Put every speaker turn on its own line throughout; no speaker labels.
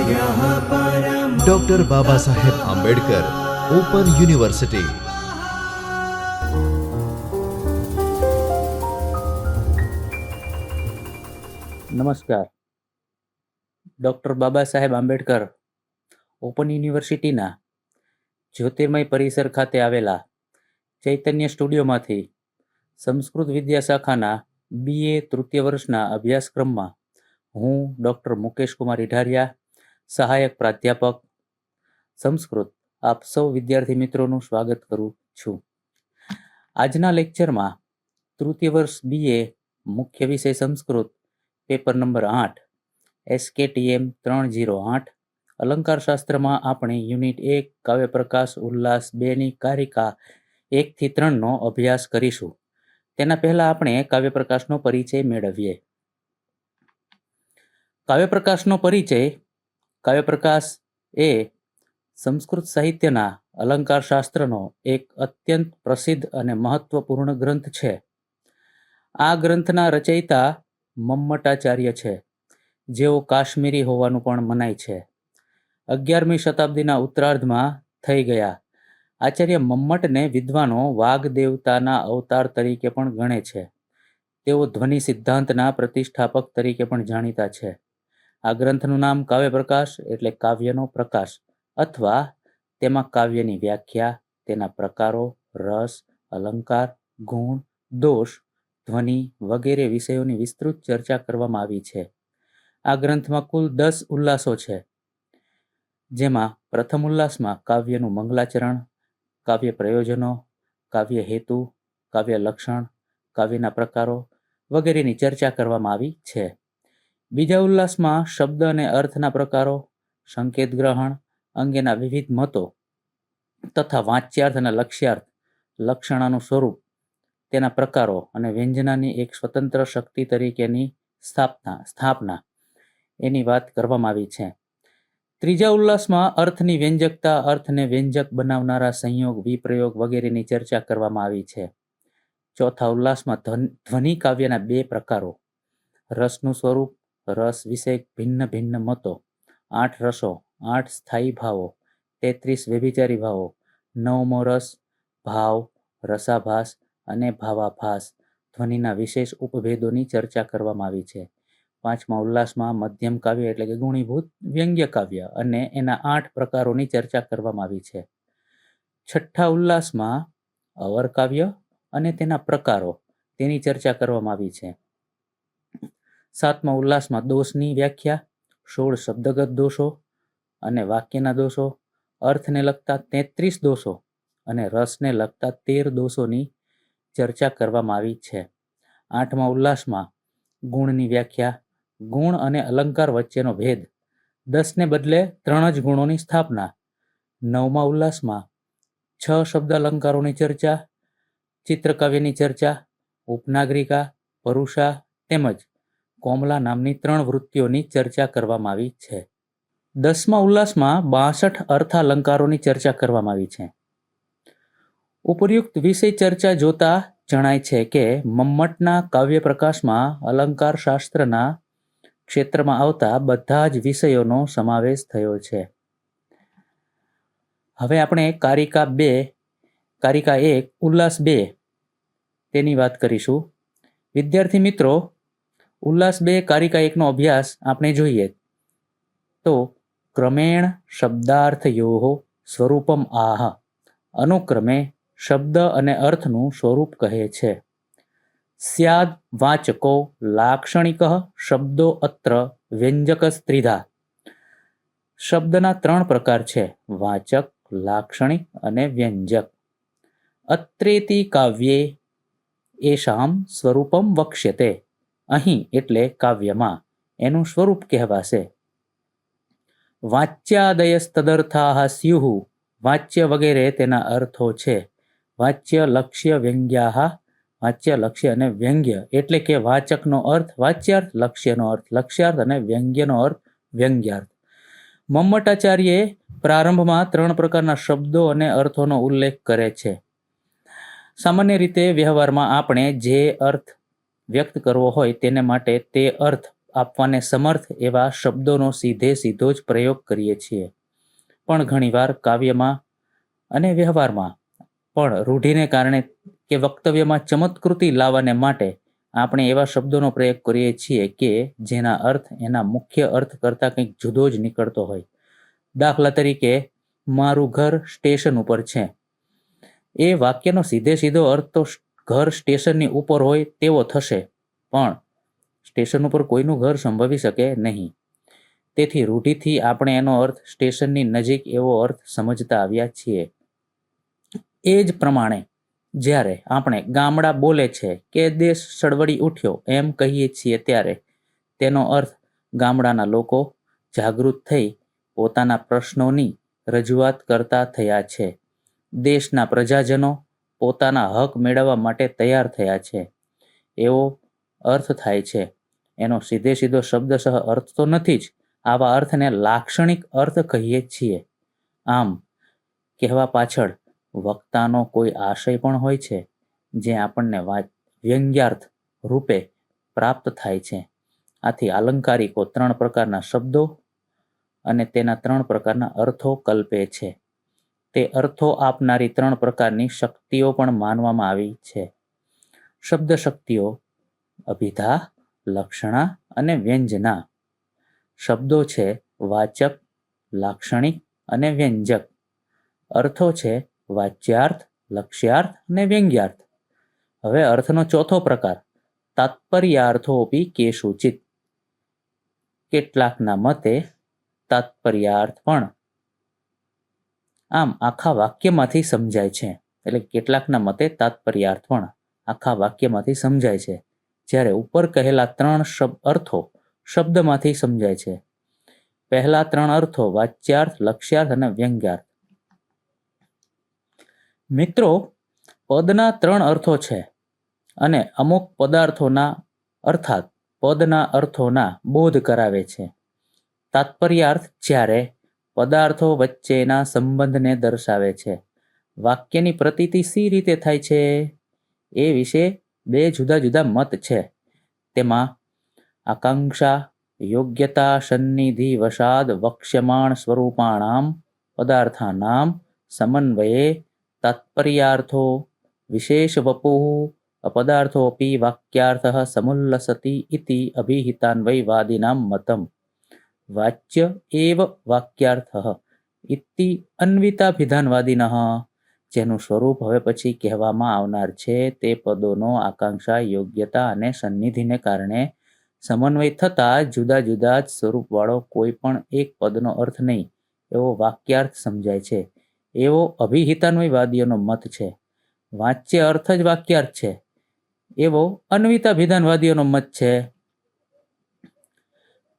Doctor Baba Saheb Ambedkar open university.
નમસ્કાર. Doctor Baba Saheb Ambedkar open યુનિવર્સિટીના જ્યોતિર્મય પરિસર ખાતે આવેલા ચૈતન્ય સ્ટુડિયોમાંથી સંસ્કૃત વિદ્યાશાખાના BA તૃતીય વર્ષના અભ્યાસક્રમમાં હું ડૉક્ટર મુકેશ કુમાર ઇઢારિયા, સહાયક પ્રાધ્યાપક સંસ્કૃત, આપ સૌ વિદ્યાર્થી મિત્રોનું સ્વાગત કરું છું. આજના લેક્ચરમાં તૃતીય વર્ષ BA મુખ્ય વિષય સંસ્કૃત, પેપર નંબર 8 SKTM 308 અલંકાર શાસ્ત્રમાં આપણે યુનિટ 1 કાવ્ય પ્રકાશ ઉલ્લાસ 2ની કારિકા 1 થી 3નો અભ્યાસ કરીશું. તેના પહેલા આપણે કાવ્ય પ્રકાશનો પરિચય મેળવીએ. કાવ્ય પ્રકાશનો પરિચય. કાવ્ય પ્રકાશ એ સંસ્કૃત સાહિત્યના અલંકાર શાસ્ત્રનો એક અત્યંત પ્રસિદ્ધ અને મહત્વપૂર્ણ ગ્રંથ છે. આ ગ્રંથના રચયિતા મમ્મટાચાર્ય છે, જેઓ કાશ્મીરી હોવાનું પણ મનાય છે. 11મી શતાબ્દીના ઉત્તરાર્ધમાં થઈ ગયા. આચાર્ય મમ્મટને વિદ્વાનો વાઘ દેવતાના અવતાર તરીકે પણ ગણે છે. તેઓ ધ્વનિ સિદ્ધાંતના પ્રતિષ્ઠાપક તરીકે પણ જાણીતા છે. આ ગ્રંથનું નામ કાવ્ય પ્રકાશ એટલે કાવ્યનો પ્રકાશ અથવા તેમાં કાવ્યની વ્યાખ્યા, તેના પ્રકારો, રસ, અલંકાર, ગુણ, દોષ, ધ્વનિ વગેરે વિષયોની વિસ્તૃત ચર્ચા કરવામાં આવી છે. આ ગ્રંથમાં કુલ 10 ઉલ્લાસો છે, જેમાં પ્રથમ ઉલ્લાસમાં કાવ્યનું મંગલાચરણ, કાવ્ય પ્રયોજનો, કાવ્ય હેતુ, કાવ્ય લક્ષણ, કાવ્યના પ્રકારો વગેરેની ચર્ચા કરવામાં આવી છે. બીજા ઉલ્લાસમાં શબ્દ અને અર્થના પ્રકારો, સંકેત ગ્રહણ અંગેના વિવિધ મતો તથા વાચ્યાર્થ અને લક્ષ્યાર્થ, લક્ષણાનું સ્વરૂપ, તેના પ્રકારો અને વ્યંજનાની એક સ્વતંત્ર શક્તિ તરીકેની સ્થાપના એની વાત કરવામાં આવી છે. ત્રીજા ઉલ્લાસમાં અર્થની વ્યંજકતા, અર્થને વ્યંજક બનાવનારા સંયોગ, વિપ્રયોગ વગેરેની ચર્ચા કરવામાં આવી છે. ચોથા ઉલ્લાસમાં ધ્વનિ કાવ્યના 2 પ્રકારો, રસનું સ્વરૂપ, રસ વિશે ભિન્ન ભિન્ન મતો, 8 રસો, 8 સ્થાયી ભાવો, 33 વ્યભિચારી ભાવો, 9મો રસ, ભાવ, રસાભાસ અને ભાવાભાસ, ધ્વનિના વિશેષ ઉપભેદોની ચર્ચા કરવામાં આવી છે. પાંચમા ઉલ્લાસમાં મધ્યમ કાવ્ય એટલે કે ગુણીભૂત વ્યંગ્ય કાવ્ય અને એના 8 પ્રકારોની ચર્ચા કરવામાં આવી છે. છઠ્ઠા ઉલ્લાસમાં અવર કાવ્ય અને તેના પ્રકારો, તેની ચર્ચા કરવામાં આવી છે. સાતમા ઉલ્લાસમાં દોષની વ્યાખ્યા, 16 શબ્દગત દોષો અને વાક્યના દોષો, અર્થને લગતા 33 દોષો અને રસને લગતા 13 દોષોની ચર્ચા કરવામાં આવી છે. આઠમા ઉલ્લાસમાં ગુણની વ્યાખ્યા, ગુણ અને અલંકાર વચ્ચેનો ભેદ, 10ને બદલે 3 જ ગુણોની સ્થાપના. નવમા ઉલ્લાસમાં 6 શબ્દ અલંકારોની ચર્ચા, ચિત્રકાવ્યની ચર્ચા, ઉપનાગરિકા, પરુષા તેમજ કોમલા નામની 3 વૃત્તિઓની ચર્ચા કરવામાં આવી છે. 10મા ઉલ્લાસમાં 62 અર્થાલંકારોની ચર્ચા કરવામાં આવી છે. ઉપયુક્ત વિષય ચર્ચા જોતા જણાય છે કે મમ્મટના કાવ્ય પ્રકાશમાં અલંકાર શાસ્ત્રના ક્ષેત્રમાં આવતા બધા જ વિષયોનો સમાવેશ થયો છે. હવે આપણે કારિકા 1 ઉલ્લાસ 2 તેની વાત કરીશું. વિદ્યાર્થી મિત્રો, ઉલ્લાસ 2 કારિકા 1નો અભ્યાસ આપણે જોઈએ તો ક્રમેણ શબ્દાર્થયોઃ સ્વરૂપમ આહ, અનુક્રમે શબ્દ અને અર્થનું સ્વરૂપ કહે છે. સ્યાદ વાચકો લાક્ષણિકઃ શબ્દો અત્ર વ્યંજકસ્ત્રિધા. શબ્દના 3 પ્રકાર છે, વાચક, લાક્ષણિક અને વ્યંજક. અત્રેતિ કાવ્યે એષામ સ્વરૂપમ વક્ષ્યતે. અહીં એટલે કાવ્યમાં એનું સ્વરૂપ કહેવાશે. વાચ્યાદયસ્તદર્થાઃ સ્યુઃ. વાચ્ય વગેરે તેના અર્થો છે. વાચ્ય લક્ષ્ય વ્યંગ્યાઃ. વાચ્ય, લક્ષ્ય અને વ્યંગ્ય એટલે કે વાચકનો અર્થ વાચ્યાર્થ, લક્ષ્યનો અર્થ લક્ષ્યાર્થ અને વ્યંગ્યનો અર્થ વ્યંગ્યાર્થ. મમ્મટાચાર્યે પ્રારંભમાં 3 પ્રકારના શબ્દો અને અર્થોનો ઉલ્લેખ કરે છે. સામાન્ય રીતે વ્યવહારમાં આપણે જે અર્થ વ્યક્ત કરવો હોય તેને માટે તે અર્થ આપવાને સમર્થ એવા શબ્દોનો સીધો જ પ્રયોગ કરીએ છીએ. પણ ઘણીવાર કાવ્યમાં અને વ્યવહારમાં પણ રૂઢિને કારણે કે વક્તવ્યમાં ચમત્કૃતિ લાવવાને માટે આપણે એવા શબ્દોનો પ્રયોગ કરીએ છીએ કે જેના અર્થ એના મુખ્ય અર્થ કરતાં કંઈક જુદો જ નીકળતો હોય. દાખલા તરીકે, મારું ઘર સ્ટેશન ઉપર છે. એ વાક્યનો સીધો અર્થ તો ઘર સ્ટેશનની ઉપર હોય તેવો થશે, પણ સ્ટેશન ઉપર કોઈનું ઘર સંભવી શકે નહીં. તેથી રૂઢિથી આપણે એનો અર્થ સ્ટેશનની નજીક એવો અર્થ સમજતા આવ્યા છીએ. એ જ પ્રમાણે જ્યારે આપણે ગામડા બોલે છે કે દેશ સળવળી ઉઠ્યો એમ કહીએ છીએ ત્યારે તેનો અર્થ ગામડાના લોકો જાગૃત થઈ પોતાના પ્રશ્નોની રજૂઆત કરતા થયા છે. દેશના પ્રજાજનો પોતાના હક મેળવવા માટે તૈયાર થયા છે એવો અર્થ થાય છે. એનો સીધો શબ્દશઃ અર્થ તો નથી જ. આવા અર્થને લાક્ષણિક અર્થ કહીએ છીએ. આમ કહેવા પાછળ વક્તાનો કોઈ આશય પણ હોય છે જે આપણને વ્યંગ્યાર્થ રૂપે પ્રાપ્ત થાય છે. આથી આલંકારિકો 3 પ્રકારના શબ્દો અને તેના 3 પ્રકારના અર્થો કલ્પે છે. તે અર્થો આપનારી 3 પ્રકારની શક્તિઓ પણ માનવામાં આવી છે. શબ્દ શક્તિઓ અભિધા, લક્ષણા અને વ્યંજના. શબ્દો છે વાચક, લાક્ષણિક અને વ્યંજક. અર્થો છે વાચ્યાર્થ, લક્ષ્યાર્થ અને વ્યંગ્યાર્થ. હવે અર્થનો ચોથો પ્રકાર તાત્પર્યાર્થોપી કેશુચિત. કેટલાકના મતે તાત્પર્યાર્થ પણ આમ આખા વાક્યમાંથી સમજાય છે. એટલે કેટલાકના મતે તાત્પર્યાર્થ પણ આખા વાક્યમાંથી સમજાય છે, જ્યારે ઉપર કહેલા 3 અર્થો શબ્દમાંથી સમજાય છે. પહેલા 3 અર્થો વાચ્યાર્થ, લક્ષ્યાર્થ અને વ્યંગ્યાર્થ. મિત્રો, પદના 3 અર્થો છે અને અમુક પદાર્થોના અર્થાત પદના અર્થોના બોધ કરાવે છે. તાત્પર્યાર્થ જ્યારે પદાર્થો વચ્ચેના સંબંધને દર્શાવે છે. વાક્યની પ્રતીતિ સી રીતે થાય છે એ વિશે 2 જુદા મત છે. તેમાં આકાંક્ષા, યોગ્યતા, સન્નિધિ વશાદ વક્ષ્યમાણ સ્વરૂપાણામ પદાર્થાનામ સમન્વયે તાત્પર્યાર્થો વિશેષ વપુઃ અપદાર્થોપી વાક્યાર્થઃ સમુલ્લસતિ ઇતિ અભિહિતાન્વયવાદીનાં મતમ. વાચ્ય એવ વાક્યાર્થઃ ઇતિ અન્વિતાભિધાનવાદિનઃ. જેનું સ્વરૂપ હવે પછી કહેવામાં આવનાર છે તે પદોનો આકાંક્ષા, યોગ્યતા અને સન્નિધિને કારણે સમન્વય થતા જુદા જ સ્વરૂપવાળો કોઈ પણ એક પદનો અર્થ નહીં એવો વાક્યાર્થ સમજાય છે એવો અભિહિતાન્વયવાદીઓનો મત છે. વાચ્ય અર્થ જ વાક્યાર્થ છે એવો અન્વિતાભિધાનવાદીઓનો મત છે.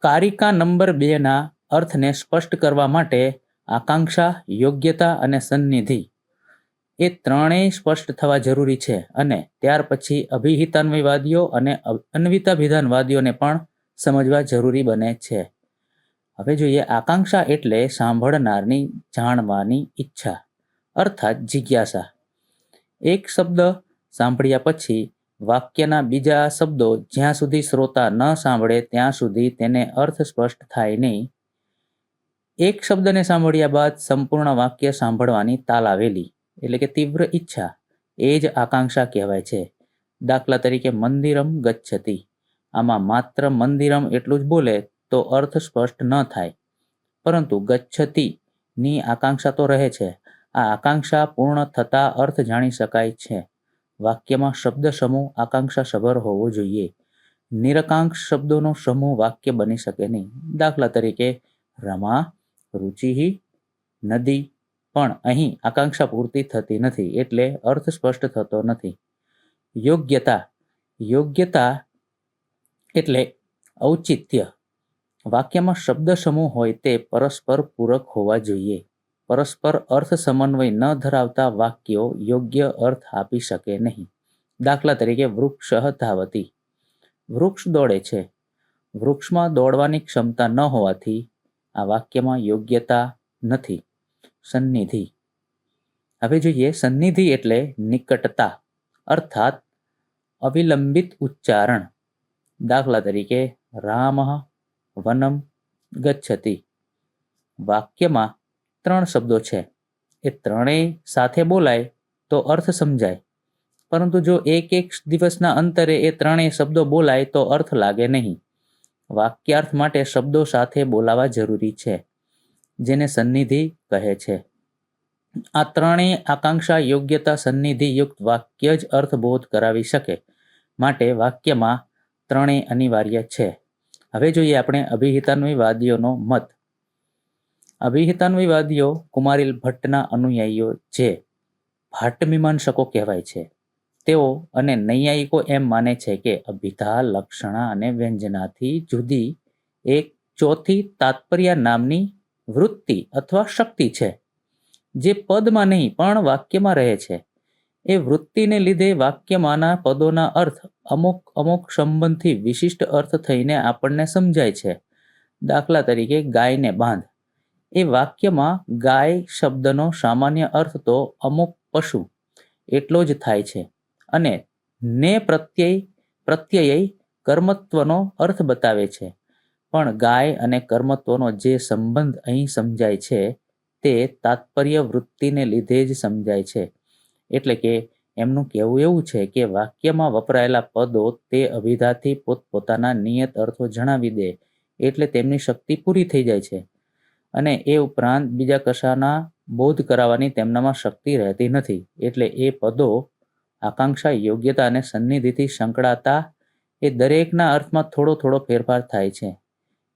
કારિકા નંબર 2ના અર્થને સ્પષ્ટ કરવા માટે આકાંક્ષા, યોગ્યતા અને સન્નિધિ એ ત્રણેય સ્પષ્ટ થવા જરૂરી છે અને ત્યાર પછી અભિહિતાન્વયવાદીઓ અને અન્વિતાભિધાનવાદીઓને પણ સમજવા જરૂરી બને છે. હવે જોઈએ, આકાંક્ષા એટલે સાંભળનારની જાણવાની ઈચ્છા અર્થાત જિજ્ઞાસા. એક શબ્દ સાંભળ્યા પછી વાક્યના બીજા શબ્દો જ્યાં સુધી શ્રોતા ન સાંભળે ત્યાં સુધી તેને અર્થ સ્પષ્ટ થાય નહીં. એક શબ્દને સાંભળ્યા બાદ સંપૂર્ણ વાક્ય સાંભળવાની તાલાવેલી એટલે કે તીવ્ર ઈચ્છા એ જ આકાંક્ષા કહેવાય છે. દાખલા તરીકે મંદિરમ ગચ્છતિ. આમાં માત્ર મંદિરમ એટલું જ બોલે તો અર્થ સ્પષ્ટ ન થાય, પરંતુ ગચ્છતિ ની આકાંક્ષા તો રહે છે. આ આકાંક્ષા પૂર્ણ થતા અર્થ જાણી શકાય છે. વાક્યમાં શબ્દ સમૂહ આકાંક્ષાસભર હોવો જોઈએ. નિરકાંક્ષ શબ્દોનો સમૂહ વાક્ય બની શકે નહીં. દાખલા તરીકે રમા, રુચિ, નદી. પણ અહીં આકાંક્ષા પૂર્તિ થતી નથી એટલે અર્થ સ્પષ્ટ થતો નથી. યોગ્યતા. યોગ્યતા એટલે ઔચિત્ય. વાક્યમાં શબ્દ સમૂહ હોય તે પરસ્પર પૂરક હોવા જોઈએ. પરસ્પર અર્થ સમન્વય ન ધરાવતા વાક્યો યોગ્ય અર્થ આપી શકે નહીં. દાખલા તરીકે વૃક્ષ ધાવતી. વૃક્ષ દોડે છે. વૃક્ષમાં દોડવાની ક્ષમતા ન હોવાથી આ વાક્યમાં યોગ્યતા નથી. સન્નિધિ. હવે જોઈએ, સન્નિધિ એટલે નિકટતા અર્થાત અવિલંબિત ઉચ્ચારણ. દાખલા તરીકે રામઃ વનમ ગચ્છતિ. વાક્યમાં 3 શબ્દો છે. એ ત્રણેય સાથે બોલાય તો અર્થ સમજાય, પરંતુ જો એક દિવસના અંતરે એ ત્રણેય શબ્દો બોલાય તો અર્થ લાગે નહીં. વાક્યાર્થ માટે શબ્દો સાથે બોલાવા જરૂરી છે, જેને સન્નિધિ કહે છે. આ ત્રણેય આકાંક્ષા, યોગ્યતા, સન્નિધિ યુક્ત વાક્ય જ અર્થબોધ કરાવી શકે. માટે વાક્યમાં ત્રણેય અનિવાર્ય છે. હવે જોઈએ આપણે અભિહિતાન્વયવાદીઓનો મત. અભિહિતાન્વયવાદીઓ કુમારીલ ભટ્ટના અનુયાયીઓ, જે ભાટ્ટમીમાંસકો કહેવાય છે. તેઓ અને નૈયાયિકો એમ માને છે કે અભિધા, લક્ષણા અને વ્યંજનાથી જુદી એક ચોથી તાત્પર્ય નામની વૃત્તિ અથવા શક્તિ છે, જે પદમાં નહીં પણ વાક્યમાં રહે છે. એ વૃત્તિને લીધે વાક્યમાંના પદોના અર્થ અમુક અમુક સંબંધથી વિશિષ્ટ અર્થ થઈને આપણને સમજાય છે. દાખલા તરીકે ગાયને બાંધ. એ વાક્યમાં ગાય શબ્દનો સામાન્ય અર્થ તો અમુક પશુ એટલો જ થાય છે, અને ને પ્રત્યય કર્મત્વનો અર્થ બતાવે છે. પણ ગાય અને કર્મત્વનો જે સંબંધ અહીં સમજાય છે તે તાત્પર્ય વૃત્તિને લીધે જ સમજાય છે. એટલે કે એમનું કહેવું એવું છે કે વાક્યમાં વપરાયેલા પદો તે અભિધાથી પોતપોતાના નિયત અર્થો જણાવી દે એટલે તેમની શક્તિ પૂરી થઈ જાય છે, અને એ ઉપરાંત બીજા કશાના બોધ કરાવવાની તેમનામાં શક્તિ રહેતી નથી. એટલે એ પદો આકાંક્ષા, યોગ્યતા અને સન્નિધિથી સંકળાતા એ દરેકના અર્થમાં થોડો થોડો ફેરફાર થાય છે.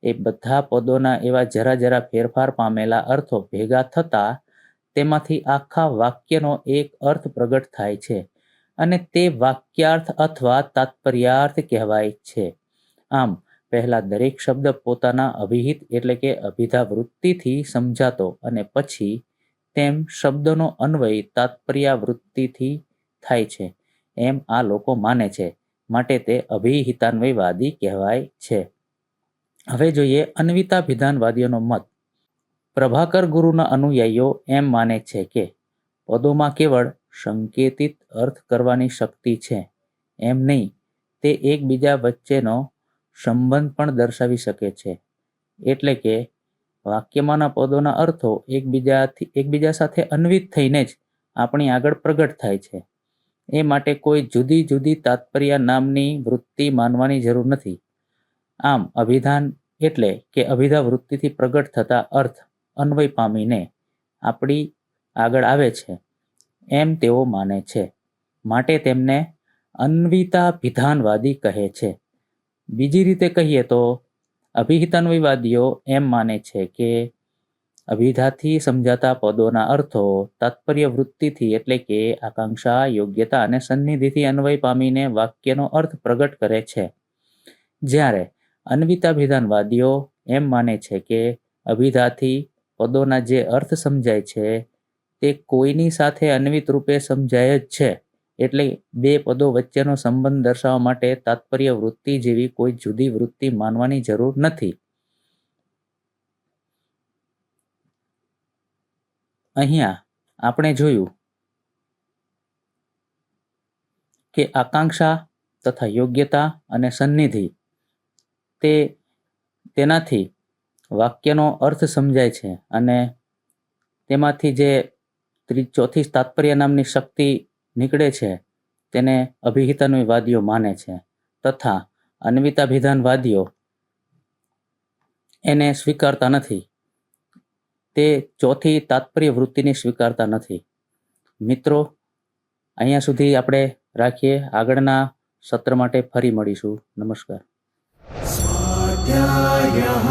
એ બધા પદોના એવા જરા જરા ફેરફાર પામેલા અર્થો ભેગા થતા તેમાંથી આખા વાક્યનો એક અર્થ પ્રગટ થાય છે, અને તે વાક્યાર્થ અથવા તાત્પર્યાર્થ કહેવાય છે. આમ પહેલા દરેક શબ્દ પોતાના અભિહિત એટલે કે અભિધા વૃત્તિથી સમજાતો, અને પછી તેમ શબ્દનો અન્વય તાત્પર્યાવૃત્તિથી થાય છે, એમ આ લોકો માને છે. માટે તે અભિહિતાન્વયવાદી કહેવાય છે. હવે જોઈએ અન્વિતાભિધાનવાદીઓનો મત. પ્રભાકર ગુરુના અનુયાયીઓ એમ માને છે કે પદોમાં કેવળ સંકેતિત અર્થ કરવાની શક્તિ છે, એમ નહીં, તે એકબીજા વચ્ચેનો સંબંધ પણ દર્શાવી શકે છે. એટલે કે વાક્યમાંના પદોના અર્થો એકબીજા સાથે અન્વિત થઈને જ આપણી આગળ પ્રગટ થાય છે. એ માટે કોઈ જુદી જુદી તાત્પર્ય નામની વૃત્તિ માનવાની જરૂર નથી. આમ અભિધાન એટલે કે અભિધા વૃત્તિથી પ્રગટ થતા અર્થ અન્વય પામીને આપણી આગળ આવે છે, એમ તેઓ માને છે. માટે તેમને અન્વિતાભિધાનવાદી કહે છે. બીજી રીતે કહીએ તો અભિહિતાન્વયવાદીઓ એમ માને છે કે અભિધાથી સમજાતા પદોના અર્થો તાત્પર્ય વૃત્તિથી એટલે કે આકાંક્ષા, યોગ્યતા અને સન્નિધિથી અન્વય પામીને વાક્યનો અર્થ પ્રગટ કરે છે. જ્યારે અન્વિતાભિધાનવાદીઓ એમ માને છે કે અભિધાથી પદોના જે અર્થ સમજાય છે તે કોઈની સાથે અન્વિત રૂપે સમજાય જ છે. એટલે બે પદો વચ્ચેનો સંબંધ દર્શાવવા માટે તાત્પર્ય વૃત્તિ જેવી કોઈ જુદી વૃત્તિ માનવાની જરૂર નથી. અહીંયા આપણે જોયું કે આકાંક્ષા તથા યોગ્યતા અને સન્નિધિ તેનાથી વાક્યનો અર્થ સમજાય છે, અને તેમાંથી જે ચોથી તાત્પર્ય નામની શક્તિ નીકળે છે તેને અભિહિતાન્વયવાદીઓ માને છે, તથા અન્વિતાભિધાનવાદીઓ એને સ્વીકારતા નથી. તે ચોથી તાત્પર્ય વૃત્તિને સ્વીકારતા નથી. મિત્રો, અહીંયા સુધી આપણે રાખીએ. આગળના સત્ર માટે ફરી મળીશું. નમસ્કાર.
સ્વાધ્યાયઃ